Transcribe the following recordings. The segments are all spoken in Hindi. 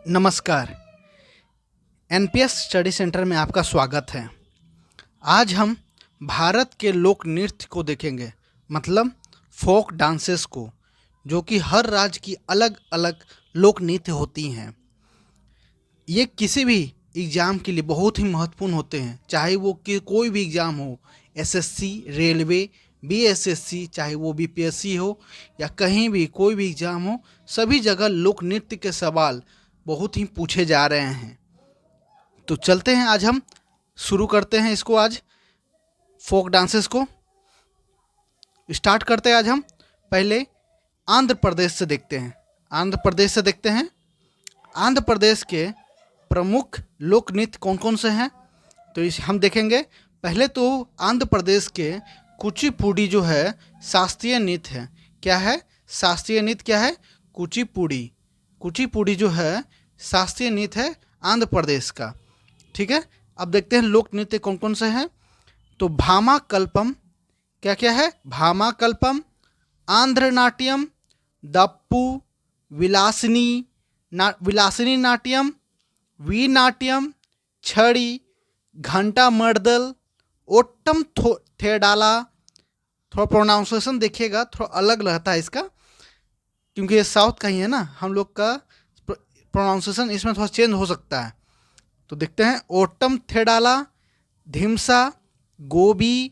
नमस्कार। एनपीएस स्टडी सेंटर में आपका स्वागत है। आज हम भारत के लोक नृत्य को देखेंगे, मतलब फोक डांसेस को, जो कि हर राज्य की अलग अलग लोक नृत्य होती हैं। ये किसी भी एग्ज़ाम के लिए बहुत ही महत्वपूर्ण होते हैं, चाहे वो कि कोई भी एग्ज़ाम हो, एसएससी, रेलवे, बीएसएससी, चाहे वो बीपीएससी हो या कहीं भी कोई भी एग्ज़ाम हो, सभी जगह लोक नृत्य के सवाल बहुत ही पूछे जा रहे हैं। तो चलते हैं, आज हम शुरू करते हैं इसको। आज फोक डांसेस को स्टार्ट करते हैं। आज हम पहले आंध्र प्रदेश से देखते हैं। आंध्र प्रदेश के प्रमुख लोक नृत्य कौन कौन से हैं, तो इस हम देखेंगे। पहले तो आंध्र प्रदेश के कुचिपुड़ी जो है शास्त्रीय नृत्य है। क्या है शास्त्रीय नृत्य? क्या है? कुचिपुड़ी जो है शास्त्रीय नृत्य है आंध्र प्रदेश का। ठीक है, अब देखते हैं लोक नृत्य कौन कौन से हैं। तो भामा कल्पम, क्या क्या है? भामा कल्पम, आंध्र नाट्यम, दप्पू, विलासिनी नाट्यम, वी नाट्यम, छड़ी, घंटा मर्दल, ओट्टम थेडाला। थोड़ा प्रोनाउंसिएशन देखिएगा, थोड़ा अलग रहता है इसका, क्योंकि ये साउथ का ही है ना। हम लोग का प्रोनाउंसिएशन इसमें थोड़ा चेंज हो सकता है। तो देखते हैं। ओट्टम थेडाला, धिमसा, गोबी,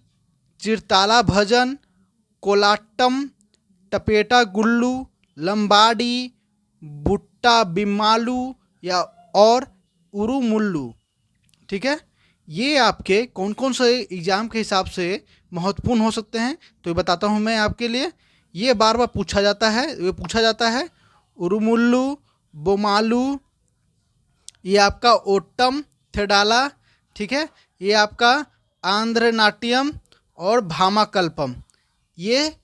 चिरताला भजन, कोलाट्टम, टपेटा गुल्लू, लंबाडी, बुट्टा बिम्मालू या और उरुमुल्लू। ठीक है, ये आपके कौन कौन से एग्जाम के हिसाब से महत्वपूर्ण हो सकते हैं, तो ये बताता हूँ मैं आपके लिए। ये बार बार पूछा जाता है। उरुमुल्लू, बोमालू, ये आपका ओट्टम थेडाला। ठीक है, ये आपका आंध्र नाट्यम और भामाकल्पम। ये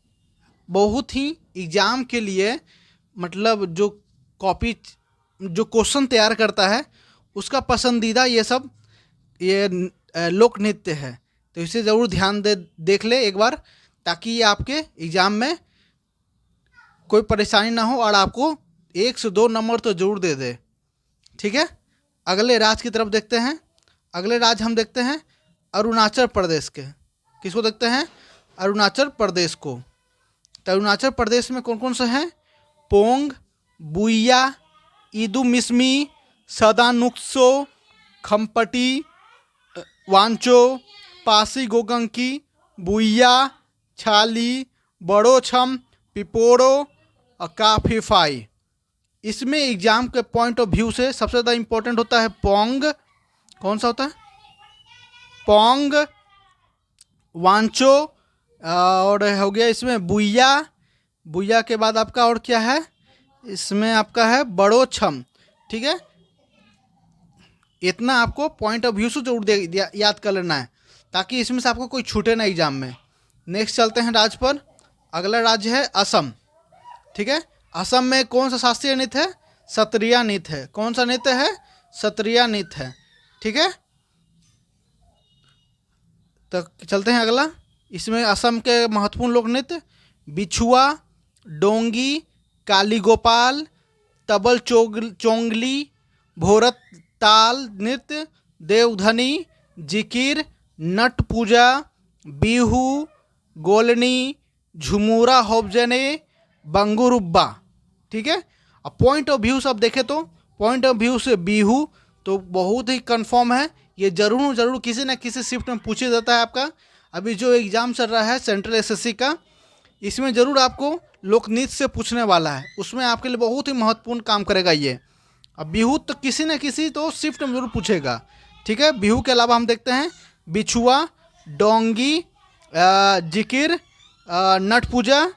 बहुत ही एग्ज़ाम के लिए, मतलब जो क्वेश्चन तैयार करता है उसका पसंदीदा ये लोक नृत्य है। तो इसे ज़रूर ध्यान देख ले एक बार, ताकि ये आपके एग्ज़ाम में कोई परेशानी ना हो और आपको 1 से 2 नंबर तो ज़रूर दे दे। ठीक है, अगले राज्य की तरफ देखते हैं। अगले राज्य हम देखते हैं अरुणाचल प्रदेश के। किसको देखते हैं? अरुणाचल प्रदेश को। तो अरुणाचल प्रदेश में कौन कौन से हैं? पोंग, बुइया, ईदू मिसमी, सदानुक्सो, खम्पटी, वांचो, पासी गोगंकी, बुइया, छाली, बड़ो छम, पिपोरो और काफीफाई। इसमें एग्जाम के पॉइंट ऑफ व्यू से सबसे ज़्यादा इम्पोर्टेंट होता है पोंग। कौन सा होता है? पोंग, वांचो, और हो गया इसमें बुइया के बाद आपका और क्या है? इसमें आपका है बड़ो छम। ठीक है, इतना आपको पॉइंट ऑफ व्यू से जरूर याद कर लेना है, ताकि इसमें से आपको कोई छूटे ना एग्जाम में। नेक्स्ट चलते हैं राज्य पर। अगला राज्य है असम। ठीक है, असम में कौन सा शास्त्रीय नृत्य है? सत्रिया नृत्य है। कौन सा नृत्य है? सत्रिया नृत्य है। ठीक है, तो चलते हैं अगला। इसमें असम के महत्वपूर्ण लोक नृत्य बिछुआ, डोंगी, काली गोपाल, तबल चोंगली, भोरत ताल नृत्य, देवधनी, जिकिर, नट पूजा, बिहू, गोलनी, झुमुरा होबजने, बंगुरुब्बा। ठीक है, अब पॉइंट ऑफ व्यू से अब देखें तो पॉइंट ऑफ व्यू से बिहू तो बहुत ही कंफर्म है। ये जरूर किसी न किसी शिफ्ट में पूछे जाता है आपका। अभी जो एग्ज़ाम चल रहा है सेंट्रल एसएससी का, इसमें ज़रूर आपको लोक नृत्य से पूछने वाला है। उसमें आपके लिए बहुत ही महत्वपूर्ण काम करेगा ये। अब बिहू तो किसी न किसी तो शिफ्ट में ज़रूर पूछेगा। ठीक है, बिहू के अलावा हम देखते हैं बिछुआ, डोंगी, जिकिर, नट पूजा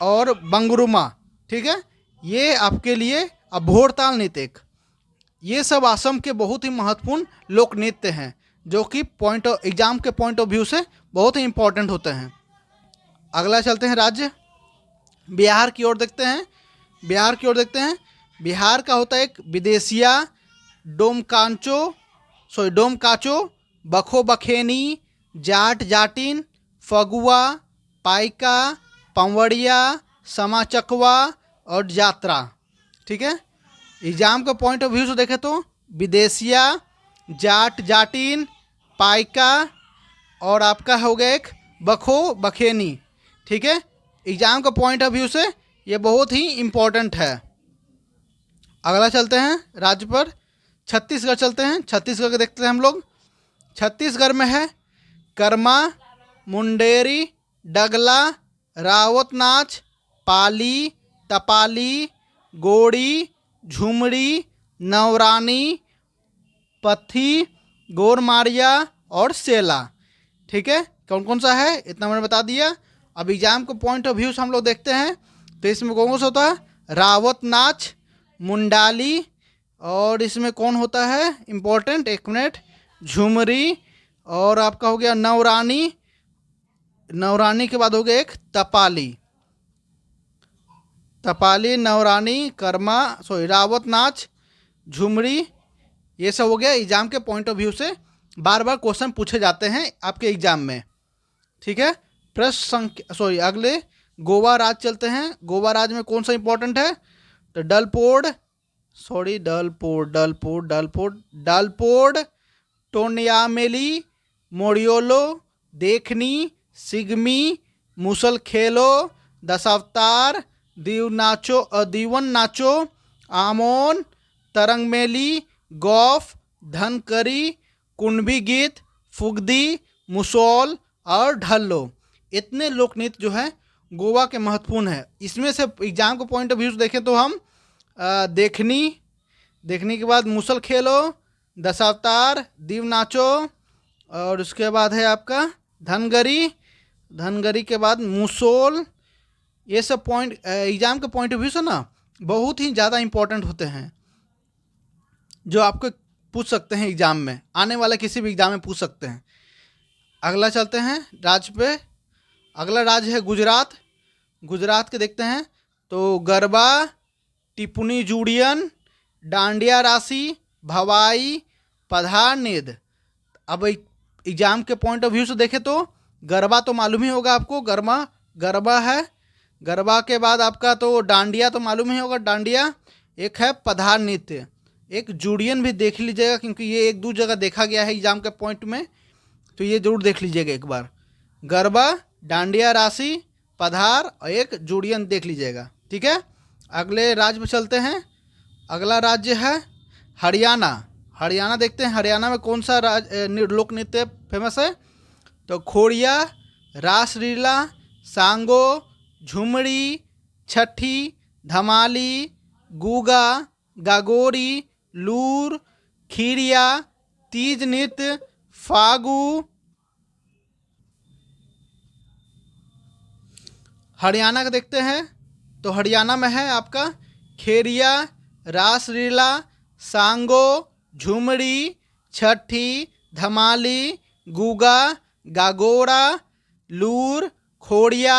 और बंगुरुमा। ठीक है, ये आपके लिए अब भोरताल नृत्य, ये सब असम के बहुत ही महत्वपूर्ण लोक नृत्य हैं, जो कि एग्जाम के पॉइंट ऑफ व्यू से बहुत ही इंपॉर्टेंट होते हैं। अगला चलते हैं राज्य बिहार की ओर देखते हैं। बिहार का होता है एक विदेशिया, डोमकाचो, बखो बखेनी, जाट जाटिन, फगुआ, पाइका, पंवड़िया, समाचकवा और यात्रा। ठीक है, एग्जाम का पॉइंट ऑफ व्यू से देखें तो विदेशिया, जाट जाटिन, पाइका और आपका हो गया एक बखो बखेनी। ठीक है, एग्जाम का पॉइंट ऑफ व्यू से ये बहुत ही इम्पोर्टेंट है। अगला चलते हैं राज्य पर, छत्तीसगढ़ चलते हैं। छत्तीसगढ़ के देखते हैं हम लोग। छत्तीसगढ़ में है कर्मा, मुंडेरी, डगला, रावत नाच, पाली, तपाली, गोड़ी, झुमड़ी, नवरानी, पथी, गोरमारिया और सेला। ठीक है, कौन कौन सा है इतना मैंने बता दिया। अब एग्जाम को पॉइंट ऑफ व्यू से हम लोग देखते हैं तो इसमें कौन कौन सा होता है, रावत नाच, मुंडाली, और इसमें कौन होता है इम्पोर्टेंट, एक मिनट, झुमरी, और आपका हो गया नवरानी। नवरानी के बाद हो गया एक तपाली। तपाली, नवरानी, कर्मा, रावत नाच, झुमरी, ये सब हो गया। एग्जाम के पॉइंट ऑफ व्यू से बार बार क्वेश्चन पूछे जाते हैं आपके एग्जाम में। ठीक है, प्रश्न संख्या अगले गोवा राज्य चलते हैं। गोवा राज्य में कौन सा इंपॉर्टेंट है, तो डलपोड, टोनियामेली, मोरियोलो, देखनी, सिगमी, मुसलखेलो, दशावतार, दीवन नाचो, आमोन, तरंगमेली, गौफ, धनकरी, कुणबी गीत, फुगदी, मुसौल और ढल्लो। इतने लोक नृत्य जो है गोवा के महत्वपूर्ण है। इसमें से एग्जाम को पॉइंट ऑफ व्यू से देखें तो हम देखनी के बाद मुसल खेलो, दशावतार, दीव नाचो, और उसके बाद है आपका धनगरी के बाद मुसोल। ये सब पॉइंट एग्जाम के पॉइंट ऑफ व्यू से ना बहुत ही ज़्यादा इम्पोर्टेंट होते हैं, जो आपको पूछ सकते हैं एग्जाम में, आने वाला किसी भी एग्जाम में पूछ सकते हैं। अगला चलते हैं राज्य पे। अगला राज्य है गुजरात। गुजरात के देखते हैं तो गरबा, टिपुनी जूडियन, डांडिया राशि, भवाई, पधार नृत्य। अब एग्जाम के पॉइंट ऑफ व्यू से देखें तो गरबा तो मालूम ही होगा आपको, गरबा है। गरबा के बाद आपका तो डांडिया तो मालूम ही होगा, डांडिया। एक है पधार नृत्य, एक जूडियन भी देख लीजिएगा क्योंकि ये एक दो जगह देखा गया है एग्जाम के पॉइंट में, तो ये जरूर देख लीजिएगा एक बार। गरबा, डांडिया राशि, पधार और एक जूडियन देख लीजिएगा। ठीक है, अगले राज्य में चलते हैं। अगला राज्य है हरियाणा। हरियाणा देखते हैं हरियाणा में कौन सा लोक नृत्य फेमस है, तो खोड़िया, रास लीला, सांगो, झुमड़ी, छठी, धमाली, गुगा, गागोरी, लूर, खीरिया, तीज नृत्य, फागू। हरियाणा का देखते हैं तो हरियाणा में है आपका खेरिया, रास लीला, सांगो, झुमड़ी, छठी, धमाली, गुगा, गागोरा, लूर, खोड़िया,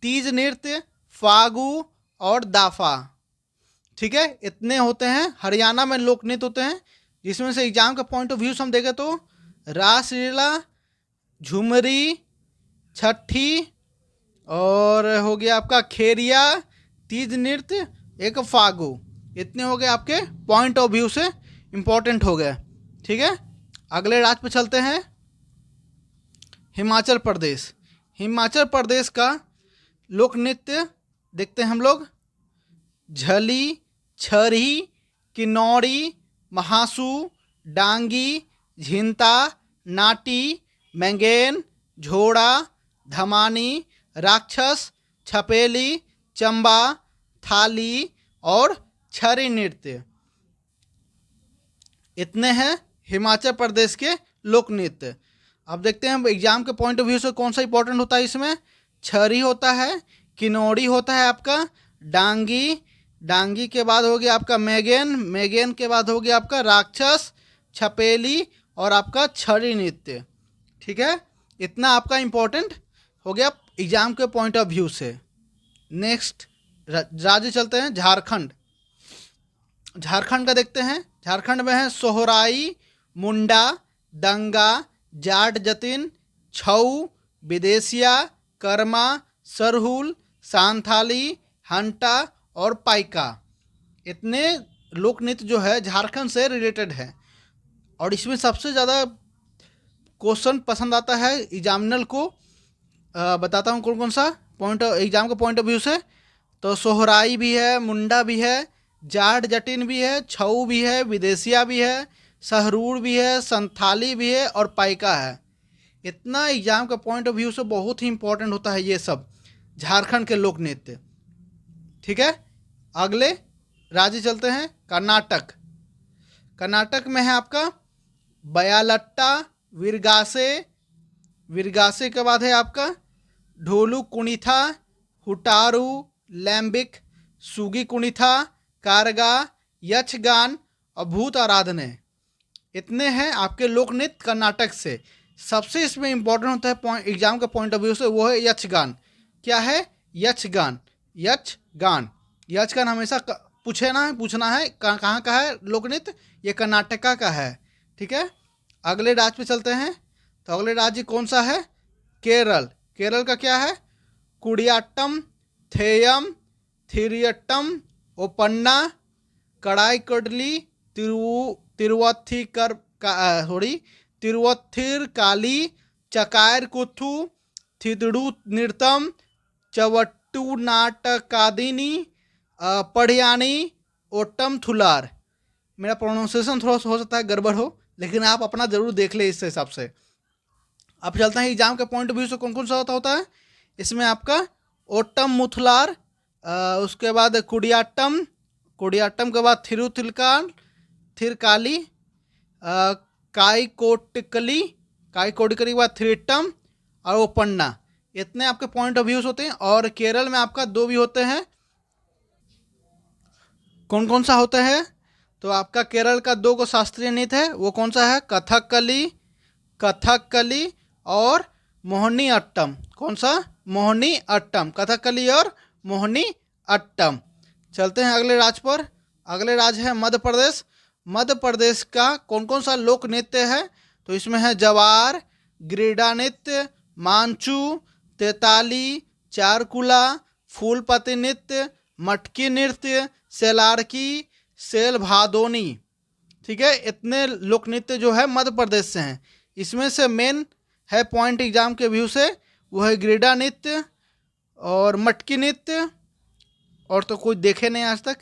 तीज नृत्य, फागू और दाफा। ठीक है, इतने होते हैं हरियाणा में लोक नृत्य होते हैं, जिसमें से एग्जाम का पॉइंट ऑफ व्यू से हम देखें तो रास लीला, झुमरी, छठी, और हो गया आपका खेरिया, तीज नृत्य, एक फागू। इतने हो गए आपके पॉइंट ऑफ व्यू से इम्पोर्टेंट हो गए। ठीक है, अगले राज्य पे चलते हैं हिमाचल प्रदेश। हिमाचल प्रदेश का लोक नृत्य देखते हैं हम लोग। झली, छरी, किन्नौरी, महासू, डांगी, झिंता, नाटी, मैंगेन, झोड़ा, धमानी, राक्षस, छपेली, चंबा, थाली और छरी नृत्य। इतने हैं हिमाचल प्रदेश के लोक नृत्य। अब देखते हैं एग्जाम के पॉइंट ऑफ व्यू से कौन सा इंपॉर्टेंट होता है। इसमें छरी होता है, किन्नौरी होता है आपका, डांगी के बाद हो गया आपका मैगेन के बाद हो गया आपका राक्षस, छपेली और आपका छरी नृत्य। ठीक है, इतना आपका इम्पोर्टेंट हो गया एग्जाम के पॉइंट ऑफ व्यू से। नेक्स्ट राज्य चलते हैं झारखंड। झारखंड का देखते हैं। झारखंड में है सोहराई, मुंडा, दंगा, जाट जतिन, छऊ, विदेशिया, कर्मा, सरहुल, सांथाली, हंटा और पाइका। इतने लोक नृत्य जो है झारखंड से रिलेटेड है, और इसमें सबसे ज़्यादा क्वेश्चन पसंद आता है एग्जामिनर को। बताता हूँ कौन कौन सा पॉइंट एग्जाम के पॉइंट ऑफ व्यू से। तो सोहराई भी है, मुंडा भी है, जाट जटिन भी है, छऊ भी है, विदेशिया भी है, सहरूर भी है, संथाली भी है और पाइका है। इतना एग्जाम का पॉइंट ऑफ व्यू से बहुत ही इंपॉर्टेंट होता है ये सब झारखंड के लोक नृत्य। ठीक है, अगले राज्य चलते हैं कर्नाटक। कर्नाटक में है आपका बयालट्टा, विरगासे, विरगासे के बाद है आपका ढोलू कुणिथा, हुटारू, लैम्बिक, सुगी कुणिथा, कारगा, यक्षगान और भूत आराधने। इतने हैं आपके लोक नृत्य कर्नाटक से। सबसे इसमें इंपॉर्टेंट होता है एग्जाम के पॉइंट ऑफ व्यू से, वो है यक्षगान। क्या है? यक्षगान। यक्षगान, यक्षगान हमेशा पूछना है कहाँ का है लोक नृत्य? ये कर्नाटका का है। ठीक है, अगले राज्य पे चलते हैं। तो अगले राज्य कौन सा है? केरल। केरल का क्या है? कुडियाट्टम, थेयम, थिरियट्टम, ओपन्ना, कड़ाई कडली, तिरुवत्थिर काली, चकायर कुथु, थितड़ू नृतम, चवट्टू नाटकादिनी, पढ़ियानी, ओटम थुलार। मेरा प्रोनाउंसिएशन थोड़ा सा हो सकता है गड़बड़ हो, लेकिन आप अपना ज़रूर देख ले इस हिसाब से। अब चलते हैं एग्जाम के पॉइंट ऑफ व्यू से कौन कौन सा होता है। इसमें आपका ओटम मुथलार, उसके बाद कुडियाट्टम, कुडियाट्टम के बाद थिरुथिलकाल, थिरकाली, काईकोटिकली, काईकोटिकली के बाद थिरिट्टम और ओपन्ना। इतने आपके पॉइंट ऑफ व्यूज होते हैं। और केरल में आपका दो भी होते हैं। कौन कौन सा होता है? तो आपका केरल का दो को शास्त्रीय नृत्य है, वो कौन सा है? कथकली, कथकली और मोहिनी अट्टम। कौन सा? मोहिनी अट्टम, कथकली और मोहिनी अट्टम। चलते हैं अगले राज्य पर। अगले राज्य है मध्य प्रदेश। मध्य प्रदेश का कौन कौन सा लोक नृत्य है? तो इसमें है जवार, ग्रीडा नृत्य, मांचू, तेताली, चारकुला, फूलपति नृत्य, मटकी नृत्य, सेलारकी, सेल भादोनी। ठीक है, इतने लोक नृत्य जो है मध्य प्रदेश से हैं। इसमें से मेन है पॉइंट एग्जाम के व्यू से, वो है ग्रीडा नृत्य और मटकी नृत्य। और तो कोई देखे नहीं आज तक,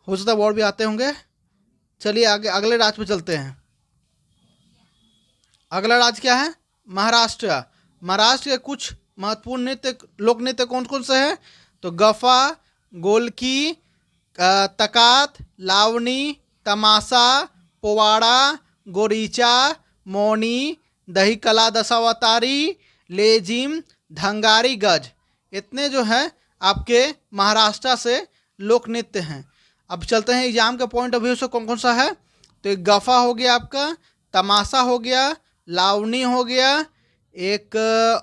हो सकता है और भी आते होंगे। चलिए आगे अगले राज्य पे चलते हैं। अगला राज्य क्या है? महाराष्ट्र। महाराष्ट्र के कुछ महत्वपूर्ण नृत्य, लोक नृत्य कौन कौन से हैं? तो गफा, गोलकी, तकात, लावनी, तमाशा, पोवाड़ा, गोरीचा, मौनी, दही कला दशावतारी, लेजिम, धंगारी गज। इतने जो हैं आपके महाराष्ट्र से लोक नृत्य हैं। अब चलते हैं एग्जाम के पॉइंट ऑफ व्यू से कौन कौन सा है। तो एक गफा हो गया आपका, तमाशा हो गया, लावनी हो गया, एक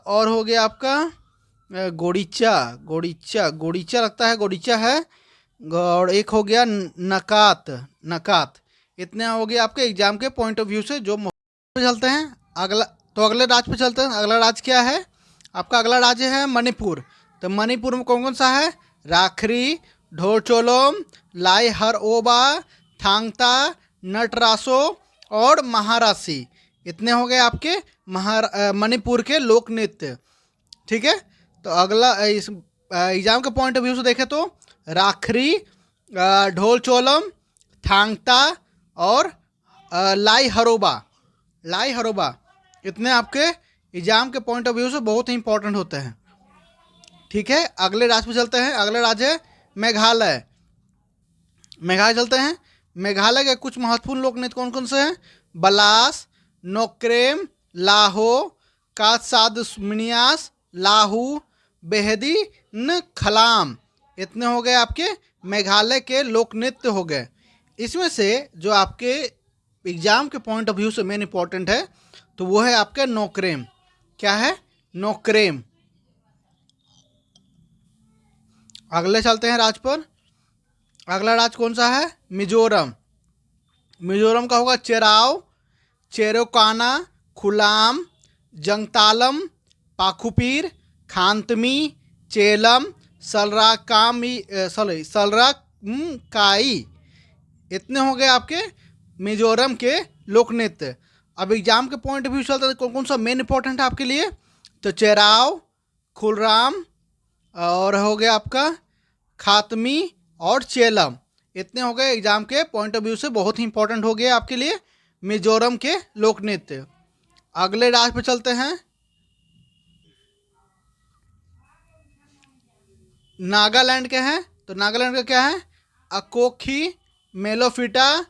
और हो गया आपका गोड़ीचा, गोड़ीचा गोड़ीचा लगता है, गोड़ीचा है, और एक हो गया नकात, नकात। इतने हो गया आपके एग्जाम के पॉइंट ऑफ व्यू से जो चलते हैं। अगला तो अगले राज्य पे चलते हैं। अगला राज्य क्या है? आपका अगला राज्य है मणिपुर। तो मणिपुर में कौन कौन सा है? राखरी, ढोरचोलोम, लाई हर ओबा, थांगता, नटरासो और महारासी। इतने हो गए आपके मणिपुर के लोक नृत्य। ठीक है, तो अगला इस एग्जाम के पॉइंट ऑफ व्यू से देखें तो राखरी, ढोलचोलम, थांगता और लाई हरोबा, लाई हरोबा। इतने आपके एग्जाम के पॉइंट ऑफ व्यू से बहुत ही इंपॉर्टेंट होते हैं। ठीक है, अगले राज्य पे चलते हैं। अगला राज्य है मेघालय। मेघालय चलते हैं। मेघालय के कुछ महत्वपूर्ण लोक नृत्य कौन कौन से हैं? बलास, नोक्रेम, लाहो, कातसादमिनियास, लाहू, बेहदी न खलाम। इतने हो गए आपके मेघालय के लोक नृत्य हो गए। इसमें से जो आपके एग्जाम के पॉइंट ऑफ व्यू से मेन इंपॉर्टेंट है तो वो है आपका नोक्रेम। क्या है? नोक्रेम। अगले चलते हैं राज्य पर। अगला राज्य कौन सा है? मिजोरम। मिजोरम का होगा चेराव, चेरोकाना, खुलाम, जंगतालम, पाखुपीर, खांतमी, चेलम, सलराकामी, सलराकाई। इतने हो गए आपके मिजोरम के लोक नृत्य। अब एग्जाम के पॉइंट ऑफ व्यू चलता है कौन कौन सा मेन इंपॉर्टेंट है आपके लिए, तो चेराव, खुलराम, और हो गया आपका खातमी और चेलम। इतने हो गए एग्जाम के पॉइंट ऑफ व्यू से, बहुत ही इंपॉर्टेंट हो गए आपके लिए मिजोरम के लोक नृत्य। अगले राज्य पे चलते हैं, नागालैंड के हैं। तो नागालैंड का क्या है, अकोखी, मेलोफिटा,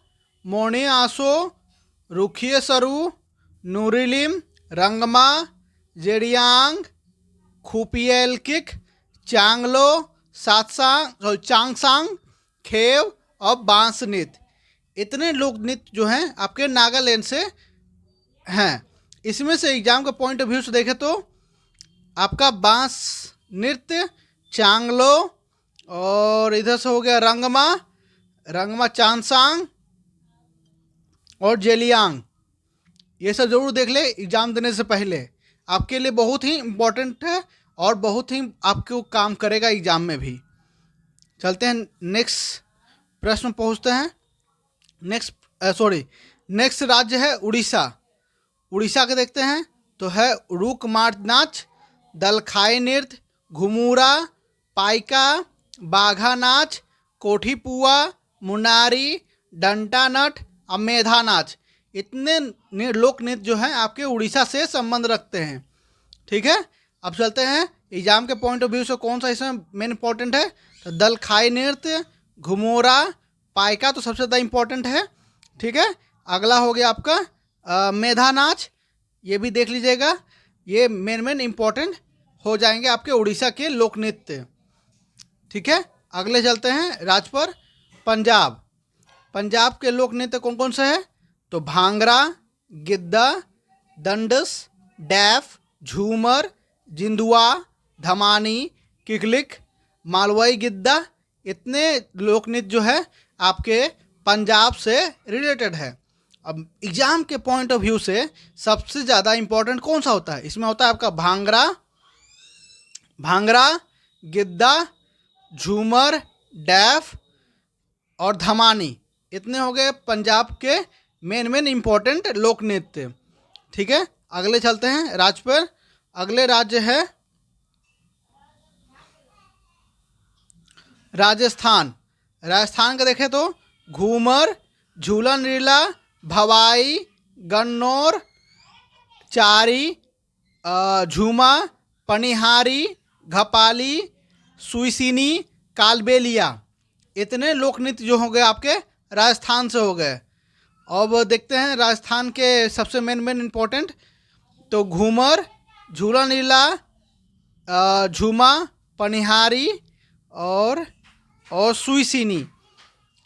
मोनी आसो, रुखिए सरू, नूरिलिम, रंगमा, जेडियांग, खुपियलकिक, चांगलो, सातसांग, चांगसांग, खेव और बांस नृत्य। इतने लोक नृत्य जो हैं आपके नागालैंड से हैं। इसमें से एग्जाम के पॉइंट ऑफ व्यू से देखें तो आपका बांस नृत्य, चांगलो, और इधर से हो गया रंगमा, रंगमा चांगसांग और जेलियांग। ये सब जरूर देख ले एग्जाम देने से पहले, आपके लिए बहुत ही इम्पोर्टेंट है और बहुत ही आपको काम करेगा एग्जाम में भी। चलते हैं नेक्स्ट प्रश्न पहुंचते हैं। नेक्स्ट राज्य है उड़ीसा। उड़ीसा के देखते हैं तो है रुक मार्च नाच, दलखाई नृत्य, घुमूरा, पाइका, बाघा नाच, कोठी पुआ, मुनारी, डंटा नट और मेधा नाच। इतने लोक नृत्य जो हैं आपके उड़ीसा से संबंध रखते हैं। ठीक है, अब चलते हैं एग्जाम के पॉइंट ऑफ व्यू से कौन सा इसमें मेन इंपॉर्टेंट है, तो दलखाई नृत्य, घुमोरा, पाइका तो सबसे ज़्यादा इम्पोर्टेंट है। ठीक है, अगला हो गया आपका मेधा नाच, ये भी देख लीजिएगा, ये मेन इम्पोर्टेंट हो जाएंगे आपके उड़ीसा के लोक नृत्य। ठीक है, अगले चलते हैं राज्य पर, पंजाब। पंजाब के लोक नृत्य कौन कौन से हैं, तो भांगड़ा, गिद्दा, दंडस, डैफ, झूमर, जिंदुआ, धमानी, किकलिक, मालवई गिद्दा। इतने लोक नृत्य जो है आपके पंजाब से रिलेटेड है। अब एग्जाम के पॉइंट ऑफ व्यू से सबसे ज़्यादा इंपॉर्टेंट कौन सा होता है, इसमें होता है आपका भांगड़ा, गिद्दा, झूमर, डैफ और धमानी। इतने हो गए पंजाब के मेन इम्पोर्टेंट लोक नृत्य। ठीक है, अगले चलते हैं राज्य पर। अगले राज्य है राजस्थान। राजस्थान का देखें तो घूमर, झूलन रीला, भवाई, गन्नौर, चारी, झूमा, पनिहारी, घपाली, सुईसिनी, कालबेलिया। इतने लोक नृत्य जो हो गए आपके राजस्थान से हो गए। अब देखते हैं राजस्थान के सबसे मेन इम्पोर्टेंट, तो घूमर, झूलन लीला, झूमा, पनिहारी और सुईसिनी।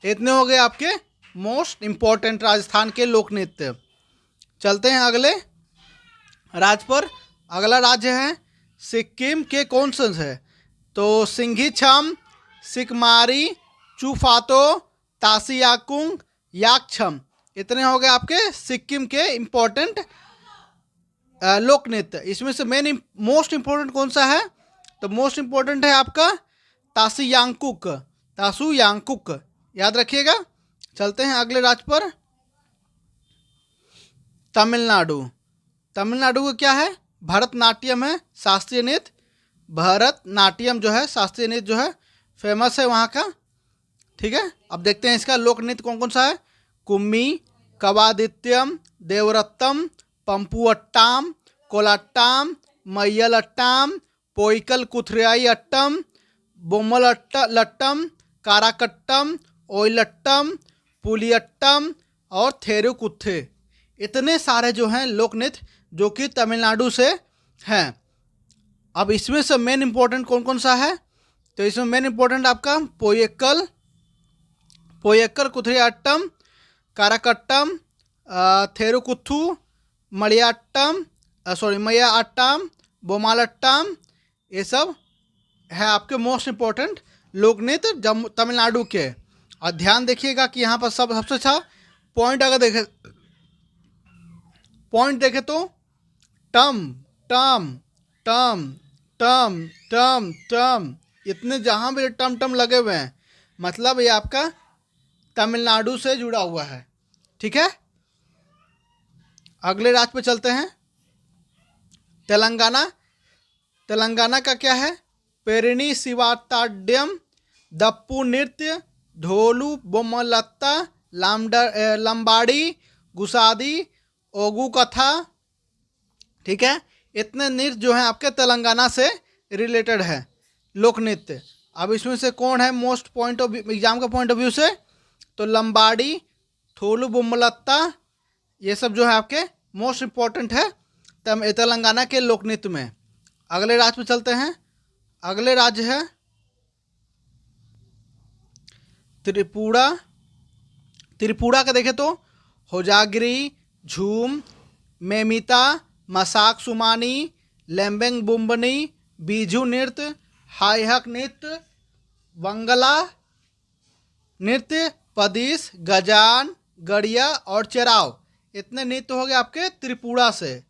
इतने हो गए आपके मोस्ट इम्पोर्टेंट राजस्थान के लोक नृत्य। चलते हैं अगले राज्य पर। अगला राज्य है सिक्किम के कौन से है, तो सिंघीछम, सिकमारी, चूफातो, तासियाकुंग, याकछम। इतने हो गए आपके सिक्किम के इम्पोर्टेंट लोक नृत्य। इसमें से मोस्ट इम्पोर्टेंट कौन सा है, तो मोस्ट इम्पोर्टेंट है आपका तासु यांकुक, याद रखिएगा। चलते हैं अगले राज्य पर, तमिलनाडु। तमिलनाडु का क्या है, भरतनाट्यम है शास्त्रीय नृत्य। भरतनाट्यम जो है शास्त्रीय नृत्य जो है फेमस है वहाँ का। ठीक है, अब देखते हैं इसका लोक नृत्य कौन कौन सा है, कुम्मी, कवादित्यम, देवरत्तम, पंपुअट्टाम, कोलाट्टाम, मैयलट्टाम, पोइकल कुथरियाई अट्टम, बोमल लट्टम, काराकट्टम, ओइलट्टम, पुलियट्टम और थेरुकुत्थे। इतने सारे जो हैं लोक नृत्य जो कि तमिलनाडु से हैं। अब इसमें से मेन इंपॉर्टेंट कौन कौन सा है, तो इसमें मेन इंपॉर्टेंट आपका पोयक्कल कुथरियाट्टम, काराकट्टम, थेरुकुथु, मैयाट्टम, बोमालट्टम। ये सब है आपके मोस्ट इम्पोर्टेंट लोक नृत्य तमिलनाडु के। और ध्यान देखिएगा कि यहाँ पर सबसे अच्छा पॉइंट अगर देखे तो टम टम टम टम टम टम, इतने जहाँ भी टम टम लगे हुए हैं, मतलब ये आपका तमिलनाडु से जुड़ा हुआ है। ठीक है, अगले राज्य पे चलते हैं। तेलंगाना। तेलंगाना का क्या है? पेरिनी शिवाताड्यम, दप्पू नृत्य, ढोलू बोमलत्ता, लंबाड़ी, गुसादी, ओगू कथा। ठीक है, इतने नृत्य जो हैं आपके तेलंगाना से रिलेटेड है, लोक नृत्य। अब इसमें से कौन है मोस्ट पॉइंट ऑफ एग्जाम का पॉइंट ऑफ व्यू से? तो लंबाड़ी, थोलू बोमलत्ता, ये सब जो है आपके मोस्ट इम्पॉर्टेंट है तेलंगाना के लोक नृत्य में। अगले राज्य पे चलते हैं। अगले राज्य है त्रिपुरा। त्रिपुरा का देखें तो होजागिरी, झूम, मेमिता, मसाक सुमानी, लेम्बेंग बुम्बनी, बीजू नृत्य, हाईहक नृत्य, वंगला नृत्य, पदीस, गजान, गड़िया और चेराव। इतने नृत्य हो गए आपके त्रिपुरा से।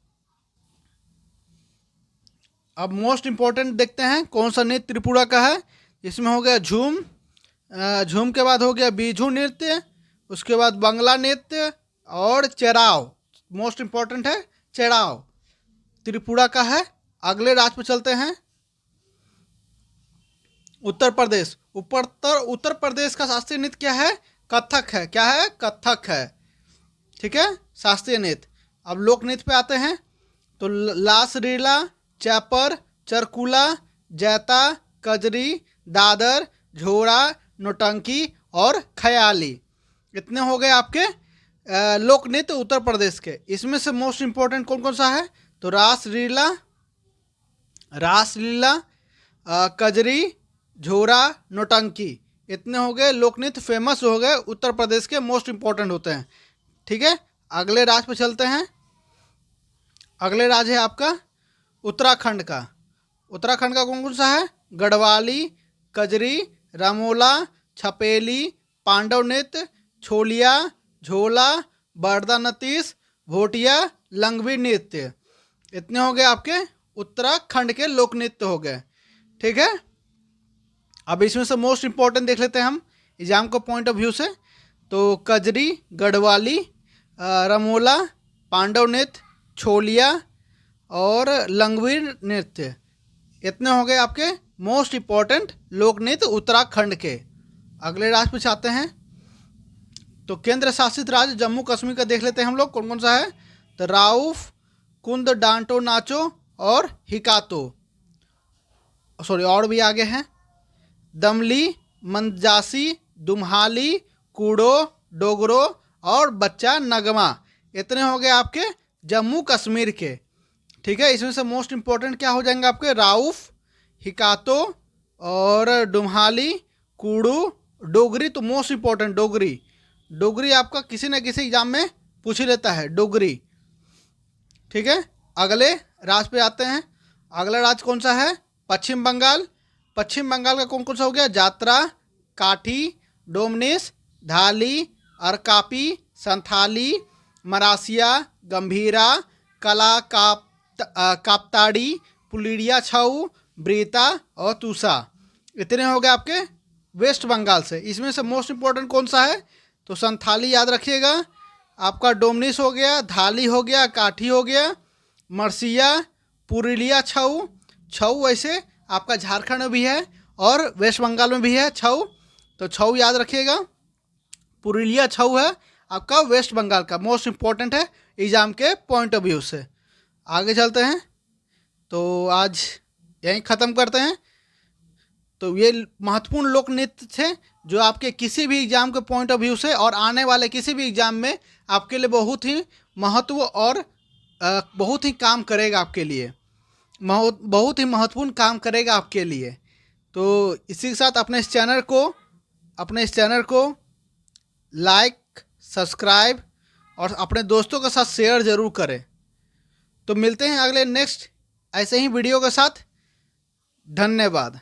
अब मोस्ट इम्पोर्टेंट देखते हैं कौन सा नृत्य त्रिपुरा का है। इसमें हो गया झूम, झूम के बाद हो गया बीजू नृत्य, उसके बाद बंगला नृत्य और चेराव। मोस्ट इम्पोर्टेंट है चेराव, त्रिपुरा का है। अगले राज्य पे चलते हैं। उत्तर प्रदेश। उत्तर प्रदेश का शास्त्रीय नृत्य क्या है? कथक है। क्या है? कथक है। ठीक है, शास्त्रीय नृत्य। अब लोक नृत्य पे आते हैं। तो लास लीला, चैपर, चरकुला, जैता, कजरी, दादर, झोड़ा, नौटंकी और ख्याली। इतने हो गए आपके लोक नृत्य उत्तर प्रदेश के। इसमें से मोस्ट इम्पोर्टेंट कौन कौन सा है? तो रासलीला, कजरी, झोरा, नौटंकी। इतने हो गए लोक नृत्य, फेमस हो गए, उत्तर प्रदेश के मोस्ट इम्पोर्टेंट होते हैं। ठीक है, अगले राज्य पे चलते हैं। अगले राज्य है आपका उत्तराखंड का। उत्तराखंड का कौन कौन सा है? गढ़वाली, कजरी, रामोला, छपेली, पांडव नृत्य, छोलिया, झोला, बरदा नतीस, भोटिया, लंगवी नृत्य। इतने हो गए आपके उत्तराखंड के लोक नृत्य हो गए। ठीक है, अब इसमें से मोस्ट इम्पोर्टेंट देख लेते हैं हम एग्जाम को पॉइंट ऑफ व्यू से। तो कजरी, गढ़वाली, रमोला, पांडव नृत्य, छोलिया और लंगवीर नृत्य। इतने हो गए आपके मोस्ट इम्पॉर्टेंट लोक नृत्य उत्तराखंड के। अगले राज्य पे चाहते हैं। तो केंद्र शासित राज्य जम्मू कश्मीर का देख लेते हैं हम लोग कौन कौन सा है। तो राउफ, कुंद डांटो नाचो और हिकातो, सॉरी और भी आगे हैं, दमली, मंजासी, दुम्हाली, कूड़ो, डोगरो और बच्चा नगमा। इतने हो गए आपके जम्मू कश्मीर के। ठीक है, इसमें से मोस्ट इम्पोर्टेंट क्या हो जाएंगे आपके? राउफ, हिकातो और डुम्हाली, कूड़ू, डोगरी। तो मोस्ट इम्पोर्टेंट डोगरी आपका किसी न किसी एग्जाम में पूछ ही लेता है, डोगरी। ठीक है, अगले राज्य पे आते हैं। अगला राज्य कौन सा है? पश्चिम बंगाल। पश्चिम बंगाल का कौन कौन सा हो गया? जात्रा, काठी, डोमनिस, धाली, अरकापी, संथाली, मरासिया, गंभीरा, कला कापताड़ी, पुलिडिया छऊ, ब्रीता और तूसा। इतने हो गए आपके वेस्ट बंगाल से। इसमें से मोस्ट इम्पोर्टेंट कौन सा है? तो संथाली याद रखिएगा आपका, डोमनिस हो गया, धाली हो गया, काठी हो गया, मरसिया, पुरुलिया छऊ वैसे आपका झारखंड में भी है और वेस्ट बंगाल में भी है छऊ। तो छऊ याद रखिएगा, पुरुलिया छऊ है आपका वेस्ट बंगाल का, मोस्ट इम्पोर्टेंट है एग्जाम के पॉइंट ऑफ व्यू से। आगे चलते हैं। तो आज यहीं ख़त्म करते हैं। तो ये महत्वपूर्ण लोक नृत्य थे जो आपके किसी भी एग्जाम के पॉइंट ऑफ व्यू से और आने वाले किसी भी एग्जाम में आपके लिए बहुत ही महत्व और बहुत ही काम करेगा आपके लिए, बहुत ही महत्वपूर्ण काम करेगा आपके लिए। तो इसी के साथ अपने इस चैनल को लाइक, सब्सक्राइब और अपने दोस्तों के साथ शेयर ज़रूर करें। तो मिलते हैं अगले नेक्स्ट ऐसे ही वीडियो के साथ। धन्यवाद।